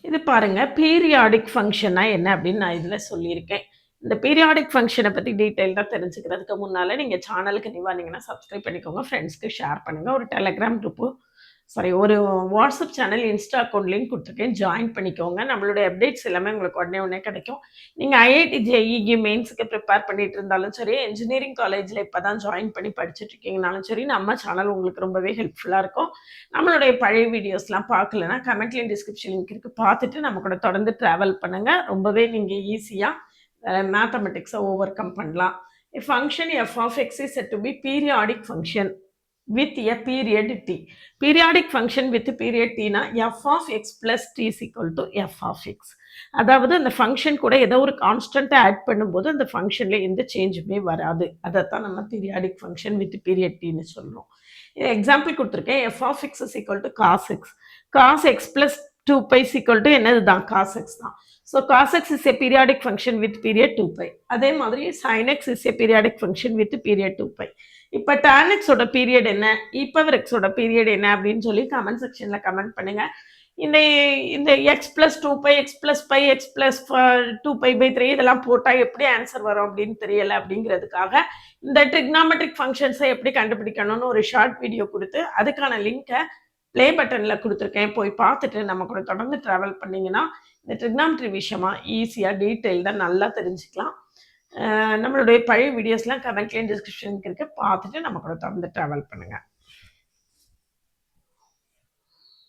இது பாருங்க பீரியாடிக் ஃபங்ஷன்னா என்ன அப்படின்னு நான் இதில் சொல்லியிருக்கேன். இந்த பீரியாடிக் ஃபங்ஷனை பற்றி டீட்டெயில்டாக தெரிஞ்சுக்கிறதுக்கு முன்னால் நீங்கள் சேனலுக்கு நியூவாக வந்தீங்கன்னா சப்ஸ்கிரைப் பண்ணிக்கோங்க, ஃப்ரெண்ட்ஸ்க்கு ஷேர் பண்ணுங்கள். ஒரு டெலகிராம் குரூப்பு ஒரு WhatsApp channel, Insta account link கொடுத்துருக்கேன், ஜாயின் பண்ணிக்கோங்க. நம்மளுடைய அப்டேட்ஸ் எல்லாமே உங்களுக்கு உடனே உடனே கிடைக்கும். நீங்கள் ஐஐடி ஜேஇஇ மெயின்ஸுக்கு ப்ரிப்பேர் பண்ணிட்டு இருந்தாலும் சரி, இன்ஜினியரிங் காலேஜில் இப்போ தான் ஜாயின் பண்ணி படிச்சுட்டு இருக்கீங்கனாலும் சரி, நம்ம சேனல் உங்களுக்கு ரொம்பவே ஹெல்ப்ஃபுல்லாக இருக்கும். நம்மளுடைய பழைய வீடியோஸ்லாம் பார்க்கலன்னா கமெண்ட்லேயும் டிஸ்கிரிப்ஷன் லிங்க் இருக்குது, பார்த்துட்டு நம்ம கூட தொடர்ந்து ட்ராவல் பண்ணுங்கள். ரொம்பவே நீங்கள் ஈஸியாக மேத்தமெட்டிக்ஸை ஓவர் கம் பண்ணலாம். A function f of x is said to be periodic function with a period t. Periodic function with period t na f of x plus t is equal to f of x. அதாவது அந்த function கூட ஏதோ ஒரு கான்ஸ்டன்ட்டை add பண்ணும்போது அந்த ஃபங்க்ஷனில் எந்த சேஞ்சுமே வராது. அதைத்தான் நம்ம பீரியாடிக் ஃபங்க்ஷன் வித் பீரியட் டின்னு சொல்கிறோம். எக்ஸாம்பிள் கொடுத்துருக்கேன், F of X is equal to cos X. Cos X plus 2π is equal to என்னது தான், காஸ் எக்ஸ் தான். So cos X is a periodic function with period 2π. அதே மாதிரி sine X is a periodic function with period 2π. இப்போ tan எக்ஸோட period என்ன, e power எக்ஸோட period என்ன அப்படின்னு சொல்லி கமெண்ட் செக்ஷனில் கமெண்ட் பண்ணுங்க. இந்த இந்த X plus 2π, X plus pi, X plus 2π/3 இதெல்லாம் போட்டால் எப்படி ஆன்சர் வரும் அப்படின்னு தெரியலை. அப்படிங்கிறதுக்காக இந்த ட்ரிக்னாமெட்ரிக் ஃபங்க்ஷன்ஸை எப்படி கண்டுபிடிக்கணும்னு ஒரு ஷார்ட் வீடியோ கொடுத்து அதுக்கான லிங்கை ப்ளே பட்டனில் கொடுத்துருக்கேன். போய் பார்த்துட்டு நம்ம கூட தொடர்ந்து ட்ராவல் பண்ணிங்கன்னா இந்த ட்ரிக்னாமெட்ரி விஷயமா ஈஸியாக டீட்டெயில்டாக நல்லா தெரிஞ்சுக்கலாம். நம்மளுடைய பழைய வீடியோஸ்லாம் கமெண்ட்லேயும் டிஸ்கிரிப்ஷனுக்கு இருக்குது, பார்த்துட்டு நம்ம கூட தொடர்ந்து ட்ராவல் பண்ணுங்கள்.